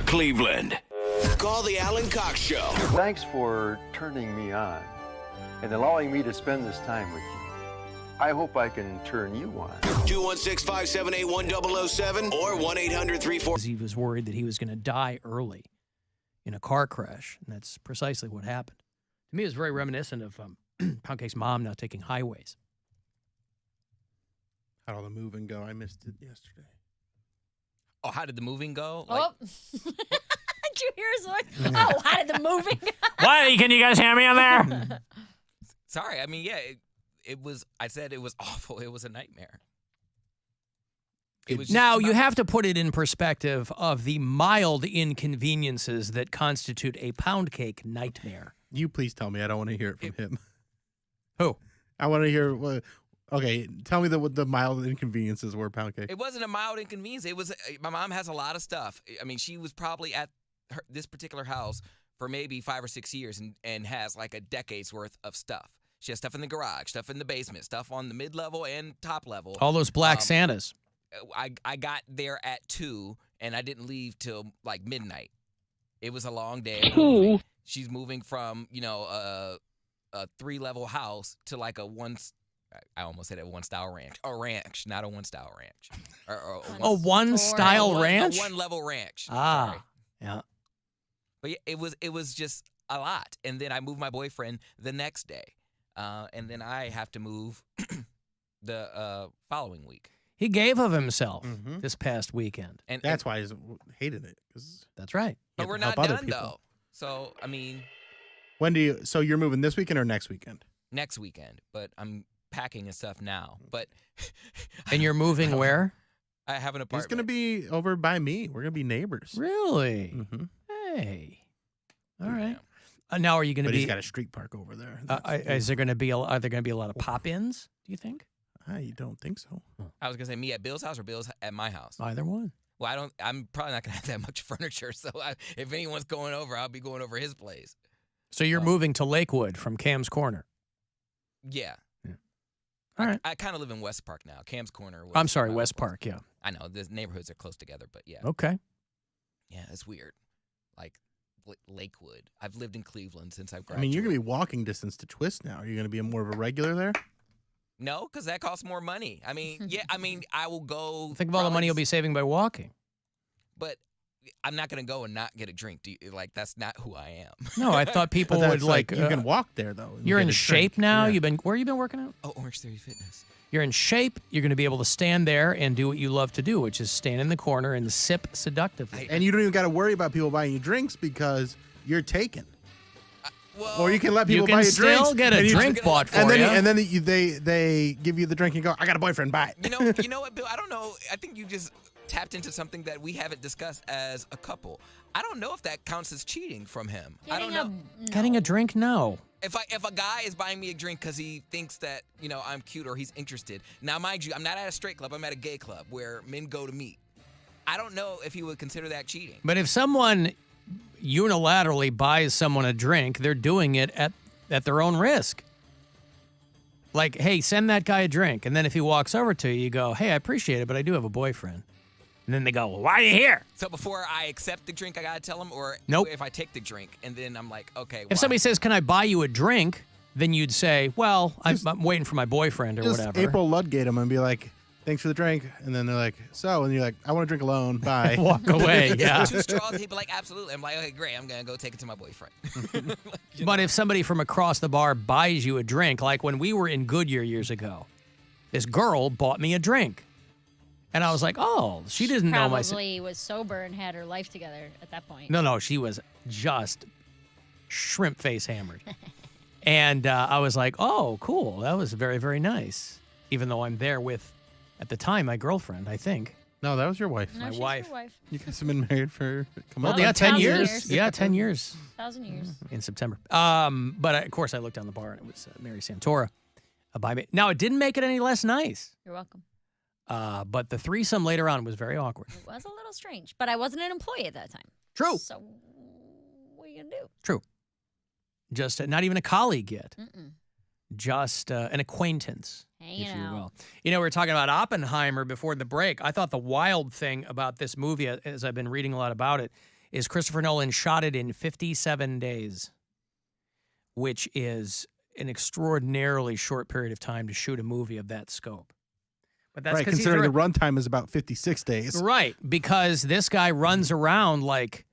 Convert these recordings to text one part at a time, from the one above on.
Cleveland. Call the Alan Cox Show. Thanks for turning me on and allowing me to spend this time with you. I hope I can turn you on. 216-578-1007 or 1-800-34. He was worried that he was going to die early in a car crash, and that's precisely what happened. To me, it was very reminiscent of Poundcake's mom now taking highways. How'd all the moving go? I missed it yesterday. Oh, how did the moving go? Oh. Did you hear his voice? Oh, how did the moving go? What? Can you guys hear me on there? Sorry. I mean, yeah, it was, I said it was awful. It was a nightmare. It was now, you have to put it in perspective of the mild inconveniences that constitute a pound cake nightmare. You please tell me. I don't want to hear it from him. Who? I want to hear. Okay, tell me what the mild inconveniences were, Poundcake. It wasn't a mild inconvenience. It was. My mom has a lot of stuff. I mean, she was probably at this particular house for maybe 5 or 6 years and has like a decade's worth of stuff. She has stuff in the garage, stuff in the basement, stuff on the mid-level and top level. All those black Santas. I got there at 2, and I didn't leave till like midnight. It was a long day. She's moving from, a 3-level house to like I almost said a one-style ranch. A ranch, not a one-style ranch. A one-style ranch? A one-level ranch. Ah, Sorry. yeah. But yeah, it was just a lot. And then I moved my boyfriend the next day. And then I have to move the following week. He gave of himself this past weekend. And that's why I hated it. That's right. But we're not done, though. So, I mean. So you're moving this weekend or next weekend? Next weekend. But I'm packing and stuff now. But. And you're moving where? I have an apartment. He's going to be over by me. We're going to be neighbors. Really? Mm-hmm. Hey. All right. Now, are you going to be? But he's got a street park over there. Is there going to be? Are there going to be a lot of pop-ins? Do you think? I don't think so. I was going to say me at Bill's house or Bill's at my house. Either one. Well, I'm probably not going to have that much furniture. So if anyone's going over, I'll be going over his place. So you're moving to Lakewood from Cam's Corner. Yeah. All right. I kind of live in West Park now. Cam's Corner. I'm sorry, West Park. Yeah. I know the neighborhoods are close together, but yeah. Okay. Yeah, it's weird. Like Lakewood. I've lived in Cleveland since I've graduated. I mean, you're going to be walking distance to Twist now. Are you going to be more of a regular there? No, because that costs more money. I mean, I will go. Think of all the money you'll be saving by walking. But I'm not going to go and not get a drink. That's not who I am. No, I thought people would like. You can walk there though. You're in shape now. Yeah. Where you been working out? Oh, Orange Theory Fitness. You're in shape. You're going to be able to stand there and do what you love to do, which is stand in the corner and sip seductively. And you don't even got to worry about people buying you drinks because you're taken. Well, or you can let people buy you drinks. You can still get a drink bought for you. And then they give you the drink and go, I got a boyfriend, buy it. You know what, Bill? I don't know. I think you just tapped into something that we haven't discussed as a couple. I don't know if that counts as cheating from him. I don't know. No. Getting a drink? No. If a guy is buying me a drink because he thinks that, I'm cute or he's interested. Now, mind you, I'm not at a straight club. I'm at a gay club where men go to meet. I don't know if he would consider that cheating. But if someone unilaterally buys someone a drink, they're doing it at their own risk. Like, hey, send that guy a drink. And then if he walks over to you, you go, hey, I appreciate it, but I do have a boyfriend. And then they go, well, why are you here? So before I accept the drink, I got to tell him? Or nope. If I take the drink and then I'm like, okay, if somebody says, can I buy you a drink? Then you'd say, well, I'm waiting for my boyfriend or whatever. April Ludgate them and be like, thanks for the drink. And then they're like, so? And you're like, I want to drink alone. Bye. Walk away. Yeah. 2 straws. He'd be like, absolutely. I'm like, okay, great. I'm going to go take it to my boyfriend. But if somebody from across the bar buys you a drink, like when we were in Goodyear years ago, this girl bought me a drink. And I was like, oh, she didn't know my... Probably was sober and had her life together at that point. No, she was just shrimp face hammered. And I was like, oh, cool. That was very, very nice. Even though I'm there with, at the time, my girlfriend, I think. No, that was your wife. No, my she's wife. Your wife. You guys have been married for... Well, yeah, 10 years. Yeah, 10 years. 1,000 years. In September. But, of course, I looked down the bar, and it was Mary Santora. Now, it didn't make it any less nice. You're welcome. But the threesome later on was very awkward. It was a little strange, but I wasn't an employee at that time. True. So what are you going to do? True. Just not even a colleague yet. Mm-mm. Just an acquaintance, Hanging if you out. will. We were talking about Oppenheimer before the break. I thought the wild thing about this movie, as I've been reading a lot about it, is Christopher Nolan shot it in 57 days, which is an extraordinarily short period of time to shoot a movie of that scope. But that's right, because considering the runtime is about 56 days. Right, because this guy runs around like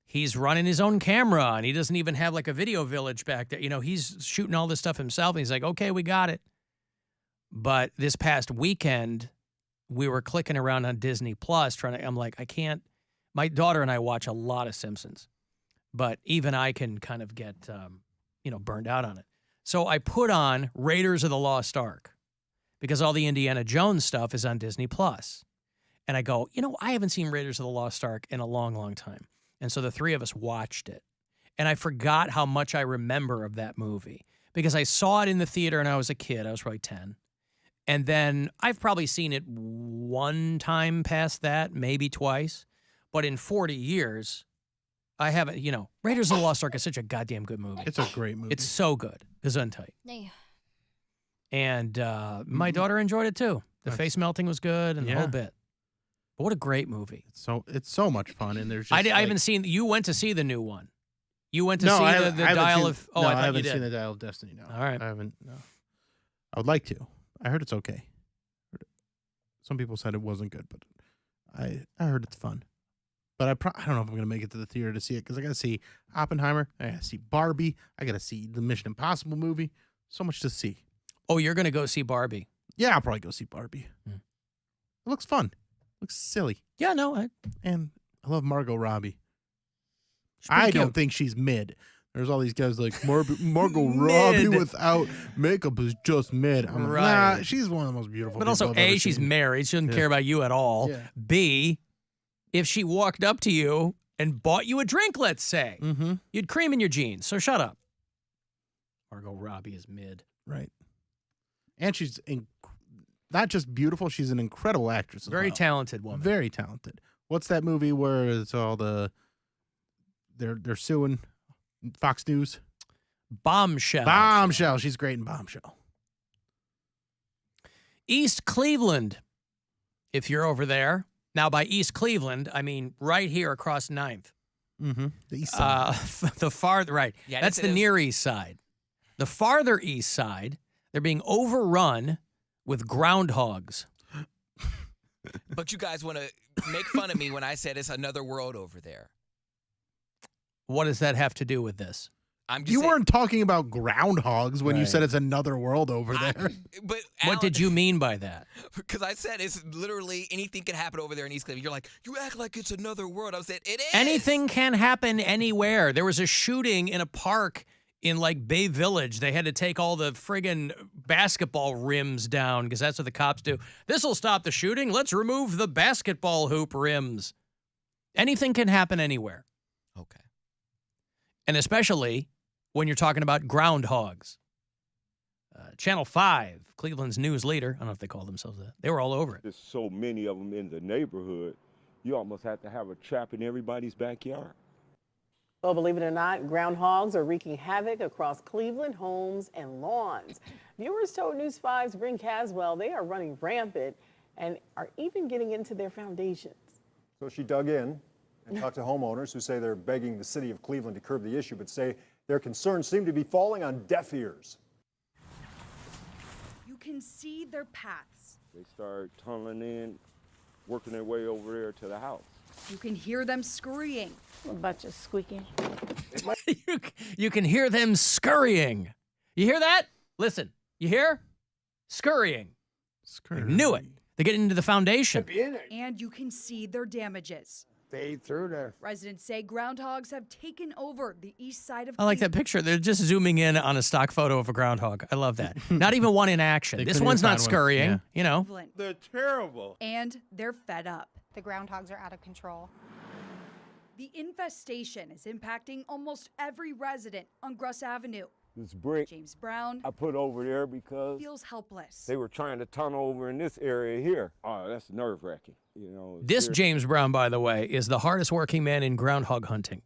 he's running his own camera, and he doesn't even have like a video village back there. You know, he's shooting all this stuff himself, and he's like, okay, we got it. But this past weekend, we were clicking around on Disney Plus I'm like, I can't. My daughter and I watch a lot of Simpsons, but even I can kind of get, burned out on it. So I put on Raiders of the Lost Ark because all the Indiana Jones stuff is on Disney Plus. And I go, I haven't seen Raiders of the Lost Ark in a long, long time. And so the three of us watched it. And I forgot how much I remember of that movie because I saw it in the theater and I was a kid. I was probably 10. And then I've probably seen it one time past that, maybe twice. But in 40 years, I haven't, Raiders of the Lost Ark is such a goddamn good movie. It's a great movie. It's so good. Gesundheit. Yeah. And my daughter enjoyed it too. The face melting was good and the whole bit. But what a great movie. It's so much fun. And there's just I haven't seen, you went to see the new one. You went to No, see I the haven't Dial seen- of, no, I I thought you haven't did. seen the Dial of Destiny, no. All right. I haven't, no. I would like to. I heard it's okay. Some people said it wasn't good, but I heard it's fun. But I don't know if I'm going to make it to the theater to see it because I got to see Oppenheimer. I got to see Barbie. I got to see the Mission Impossible movie. So much to see. Oh, you're going to go see Barbie. Yeah, I'll probably go see Barbie. Hmm. It looks fun. Looks silly. Yeah, no. And I love Margot Robbie. She's pretty I cute. don't think she's mid. There's all these guys like Margot Robbie without makeup is just mid. I'm like, Right. nah, she's one of the most beautiful. But people also, I've ever she's seen. married. She doesn't care about you at all. Yeah. B, if she walked up to you and bought you a drink, let's say, you'd cream in your jeans. So shut up. Margot Robbie is mid. Right. And she's not just beautiful, she's an incredible actress as Very well. talented woman. Very talented. What's that movie where it's all they're suing Fox News? Bombshell. Bombshell. She's great in Bombshell. East Cleveland, if you're over there. Now, by East Cleveland, I mean right here across 9th. Mm-hmm. The east side. The farther, right. Yeah, That's the near east side. The farther east side, they're being overrun with groundhogs. But you guys want to make fun of me when I said it's another world over there. What does that have to do with this? I'm just You saying, weren't talking about groundhogs when you Right. said it's another world over there. but What did you mean by that? Because I said it's literally anything can happen over there in East Cleveland. You're like, you act like it's another world. I said, it is. Anything can happen anywhere. There was a shooting in a park in like Bay Village. They had to take all the friggin' basketball rims down because that's what the cops do. This'll stop the shooting. Let's remove the basketball hoop rims. Anything can happen anywhere. Okay. And especially when you're talking about groundhogs. Channel 5, Cleveland's news leader, I don't know if they call themselves that. They were all over it. There's so many of them in the neighborhood, you almost have to have a trap in everybody's backyard. Well, believe it or not, groundhogs are wreaking havoc across Cleveland homes and lawns. Viewers told News 5's Bryn Caswell they are running rampant and are even getting into their foundations. So she dug in and talked to homeowners who say they're begging the city of Cleveland to curb the issue, but say their concerns seem to be falling on deaf ears. You can see their paths. They start tunneling in, working their way over there to the house. You can hear them scurrying. A bunch of squeaking. You can hear them scurrying. You hear that? Listen, you hear? Scurrying. I knew it. They're getting into the foundation. And you can see their damages. Stay through there. Residents say groundhogs have taken over the east side of I like that Cleveland. picture. They're just zooming in on a stock photo of a groundhog. I love that. Not even one in action. They This couldn't one's even not find one. scurrying, Yeah. you know. Cleveland. They're terrible. And they're fed up. The groundhogs are out of control. The infestation is impacting almost every resident on Gruss Avenue. This brick James Brown I put over there because feels helpless. they were trying to tunnel over in this area here. Oh, that's nerve-wracking. You know, This seriously. James Brown, by the way, is the hardest working man in groundhog hunting.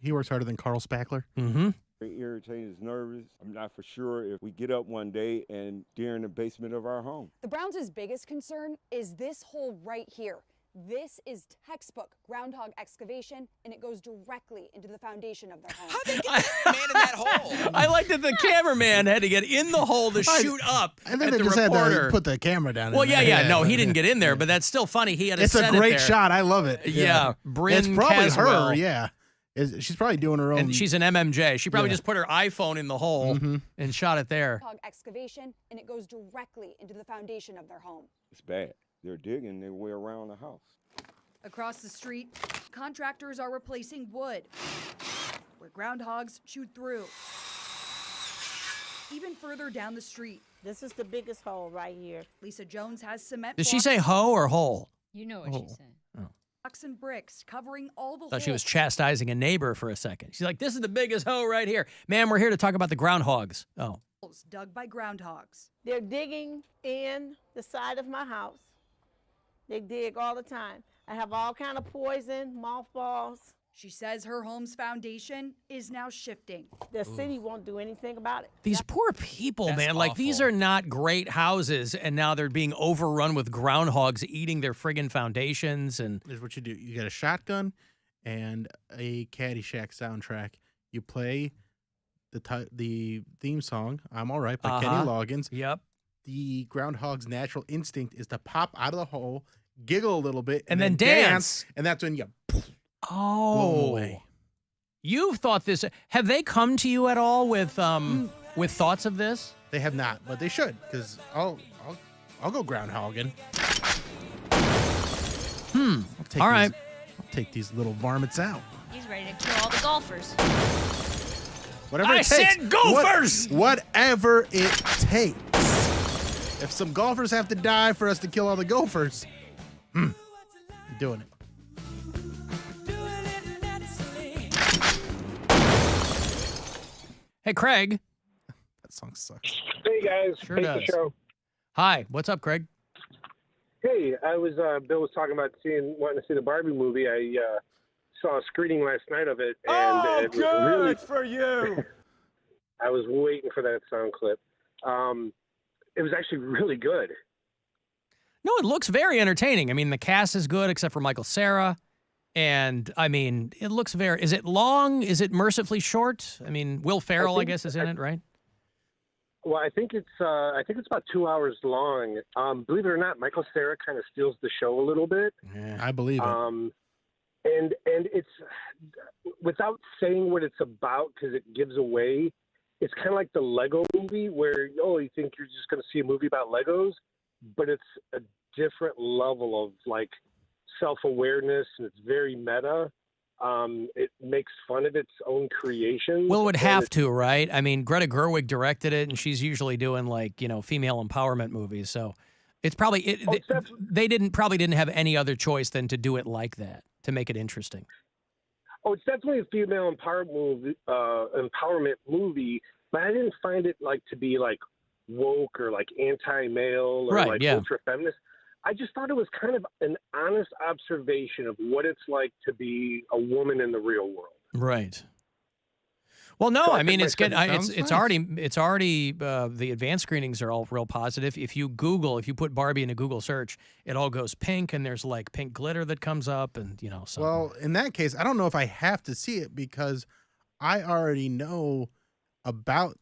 He works harder than Carl Spackler. Mm-hmm. Very irritated, nervous. I'm not for sure if we get up one day and they're in the basement of our home. The Browns' biggest concern is this hole right here. This is textbook groundhog excavation, and it goes directly into the foundation of their home. How'd they get that man in that hole? I like that the cameraman had to get in the hole to shoot up And then at they the just reporter. had to put the camera down. Well, in yeah, there. yeah. No, he didn't get in there, but that's still funny. He had to It's a set it great there. shot. I love it. Yeah, Bryn It's probably Caswell. her. Yeah, she's probably doing her own. And she's an MMJ. She probably Yeah. just put her iPhone in the hole and shot it there. Groundhog excavation, and it goes directly into the foundation of their home. It's bad. They're digging their way around the house. Across the street, contractors are replacing wood where groundhogs chewed through. Even further down the street, this is the biggest hole right here. Lisa Jones has cement Did she blocks say hoe or hole? You know what she said. and bricks covering all the Thought she was holes. chastising a neighbor for a second. She's like, this is the biggest hoe right here. Ma'am, we're here to talk about the groundhogs. Oh. Dug by groundhogs. They're digging in the side of my house. They dig all the time. I have all kind of poison, mothballs. She says her home's foundation is now shifting. The city won't do anything about it. These poor people, That's man. Like, these awful. are not great houses, and now they're being overrun with groundhogs eating their friggin' foundations. And Here's what you do: you get a shotgun and a Caddyshack soundtrack. You play the theme song "I'm All Right" by Kenny Loggins. Yep. The groundhog's natural instinct is to pop out of the hole, giggle a little bit, And then dance. and that's when you blow 'em oh, away. You've thought this. Have they come to you at all with thoughts of this? They have not, but they should, because I'll go groundhogging. All right. I'll take these little varmints out. He's ready to kill all the golfers. Whatever I it takes. said gophers! Whatever it takes. If some golfers have to die for us to kill all the gophers, I'm doing it. Hey, Craig. That song sucks. Hey guys, Sure hate does. the show. Hi. What's up, Craig? Hey, Bill was talking about wanting to see the Barbie movie. I saw a screening last night of it, and it was really for you. I was waiting for that sound clip. It was actually really good. No, it looks very entertaining. I mean, the cast is good except for Michael Cera. And, I mean, it looks very... Is it long? Is it mercifully short? I mean, Will Ferrell, I guess, is in it, right? Well, I think it's about 2 hours long. Believe it or not, Michael Cera kind of steals the show a little bit. Yeah, I believe it. And it's, without saying what it's about because it gives away, it's kind of like the Lego movie where, you think you're just going to see a movie about Legos, but it's a different level of, like, self-awareness, and it's very meta. It makes fun of its own creation. Well, it would have to, right? I mean, Greta Gerwig directed it, and she's usually doing, like, female empowerment movies. So it's probably... they probably didn't have any other choice than to do it like that, to make it interesting. Oh, it's definitely a female empowerment movie, but I didn't find it to be like woke or like anti-male or ultra-feminist. I just thought it was kind of an honest observation of what it's like to be a woman in the real world. Right. Well, no, So I mean, think it's good. sounds It's nice. already the advanced screenings are all real positive. If you put Barbie in a Google search, it all goes pink, and there's like pink glitter that comes up, and so. Well, in that case, I don't know if I have to see it because I already know about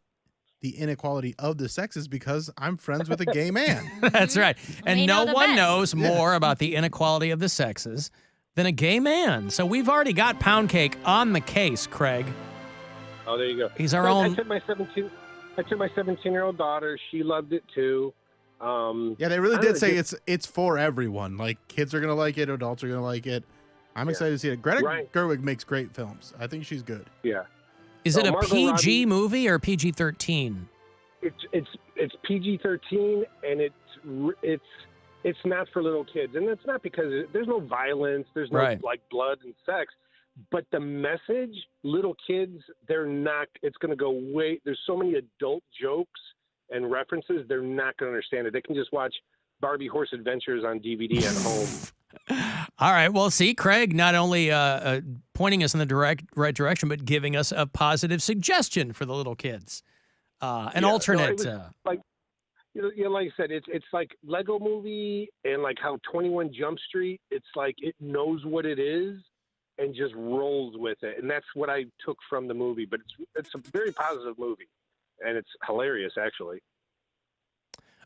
the inequality of the sexes because I'm friends with a gay man. That's right. And We no know the one best. knows more about the inequality of the sexes than a gay man. So we've already got Poundcake on the case, Craig. Oh, there you go. He's our I own- took my 17-year-old daughter. She loved it too. Yeah, they really I did don't say know, it's for everyone. Like, kids are gonna like it, adults are gonna like it. I'm excited to see it. Greta Right. Gerwig makes great films. I think she's good. Yeah. Is it a Margot PG Robbie- movie or PG-13? It's PG-13, and it's not for little kids, and it's not because there's no violence, there's no Right. like blood and sex, but the message, little kids, they're not. It's going to go way. There's so many adult jokes and references, they're not going to understand it. They can just watch Barbie Horse Adventures on DVD at home. All right. Well, see, Craig not only pointing us in the right direction, but giving us a positive suggestion for the little kids. An alternate. like I said, it's like Lego Movie and like how 21 Jump Street. It's like it knows what it is and just rolls with it, and that's what I took from the movie. But it's a very positive movie, and it's hilarious actually.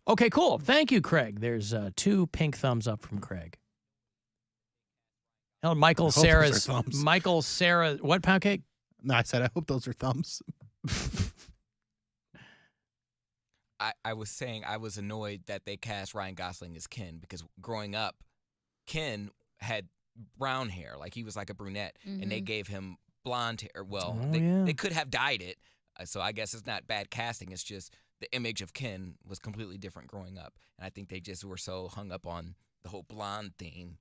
Okay, cool. Thank you, Craig. There's 2 pink thumbs up from Craig. Oh, Michael Sarah. What, Poundcake? No, I said I hope those are thumbs. I was saying I was annoyed that they cast Ryan Gosling as Ken because growing up, Ken had brown hair, like he was like a brunette, and they gave him blonde hair. Well, they could have dyed it, so I guess it's not bad casting. It's just the image of Ken was completely different growing up, and I think they just were so hung up on the whole blonde theme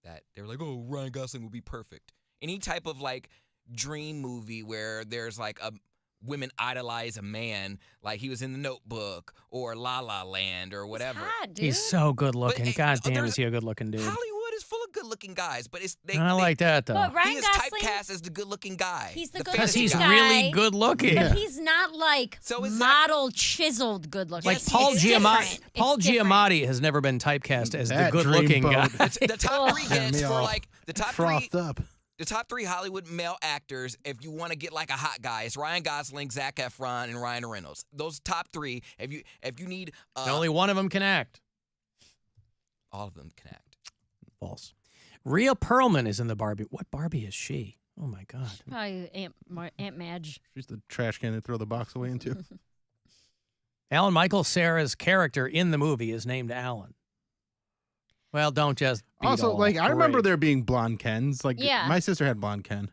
that they were like, "Oh, Ryan Gosling will be perfect." Any type of like dream movie where there's like women idolize a man, like he was in The Notebook or La La Land or whatever. He's so good looking. God damn, is he a good looking dude? Hollywood is full of good looking guys, but I like that though. But Ryan he is Gosling, typecast as the good looking guy. He's the good because looking he's guy, really good looking. But he's not like model chiseled good looking. Like Paul Giamatti. Paul Giamatti has never been typecast as the good looking guy. The top 3 hits for like the top 3. Up. The top 3 Hollywood male actors, if you want to get like a hot guy, it's Ryan Gosling, Zac Efron, and Ryan Reynolds. Those top 3. If you need, only one of them can act. All of them can act. False. Rhea Perlman is in the Barbie. What Barbie is she? Oh my God. Probably Aunt Madge. She's the trash can they throw the box away into. Alan Michael Sarah's character in the movie is named Alan. Well, don't just beat Also, all. like, I remember Great. there being blonde Kens. Like, Yeah. my sister had blonde Ken.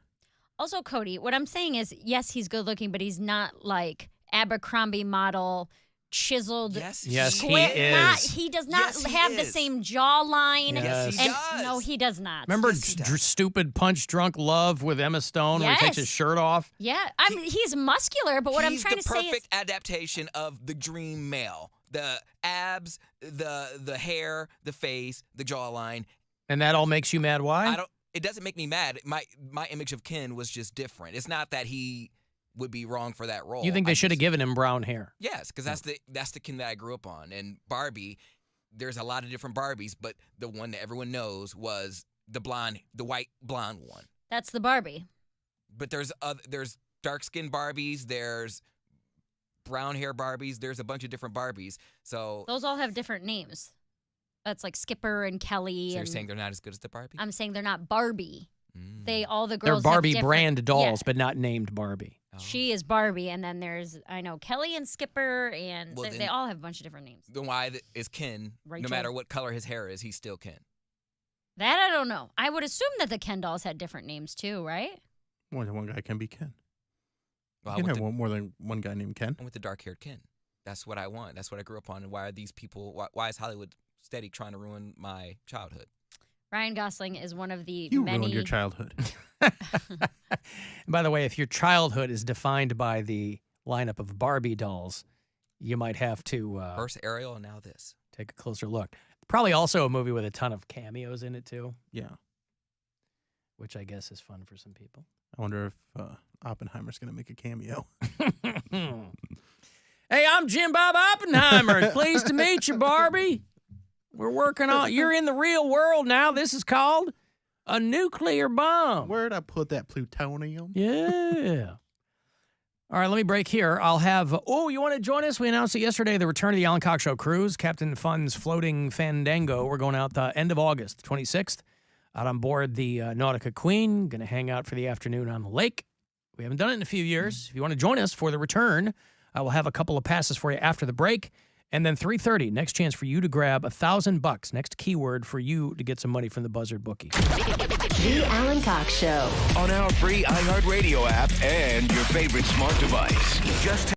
Also, Cody, what I'm saying is, yes, he's good looking, but he's not like Abercrombie model, chiseled. Yes, he square, is. He does not have the same jawline. Yes. And, no, he does not. Remember Stupid Punch Drunk Love with Emma Stone where he takes his shirt off? Yeah, I mean, he's muscular, but what I'm trying to say is, he's the perfect adaptation of the dream male. The abs, the hair, the face, the jawline. And that all makes you mad? Why? It doesn't make me mad. My image of Ken was just different. It's not that he would be wrong for that role. You think they should have given him brown hair? Yes, because that's the Ken that I grew up on. And Barbie, there's a lot of different Barbies, but the one that everyone knows was the white blonde one. that's the Barbie. But there's dark skinned Barbies. There's brown hair Barbies. There's a bunch of different Barbies. So Those all have different names. That's like Skipper and Kelly. So you're and saying they're not as good as the Barbie? I'm saying they're not Barbie. All the They're girls Barbie have different- brand dolls, Yeah. but not named Barbie. She is Barbie, and then there's Kelly and Skipper, and Well, they then- all have a bunch of different names. Then why is Ken, Rachel. no matter what color his hair is, he's still Ken? That I don't know. I would assume that the Ken dolls had different names too, right? More than one guy can be Ken. Well, You can have more than one guy named Ken. I'm with the dark-haired Ken. That's what I want. That's what I grew up on. And why are these people? Why is Hollywood steady trying to ruin my childhood? Ryan Gosling is one of the You many. ruined your childhood. By the way, if your childhood is defined by the lineup of Barbie dolls, you might have to First Ariel, and now this. take a closer look. Probably also a movie with a ton of cameos in it too, Yeah. which I guess is fun for some people. I wonder if Oppenheimer's going to make a cameo. Hey, I'm Jim Bob Oppenheimer. Pleased to meet you, Barbie. We're working on. You're in the real world now. This is called a nuclear bomb. Where'd I put that plutonium? Yeah. All right, let me break here. I'll have. Oh, you want to join us? We announced it yesterday. The return of the Alan Cox Show cruise, Captain Fun's floating Fandango. We're going out the end of August, 26th, out on board the Nautica Queen. Going to hang out for the afternoon on the lake. We haven't done it in a few years. If you want to join us for the return, I will have a couple of passes for you after the break. And then 3:30, next chance for you to grab $1,000. Next keyword for you to get some money from the Buzzard bookie. The Alan Cox Show. On our free iHeartRadio app and your favorite smart device. Just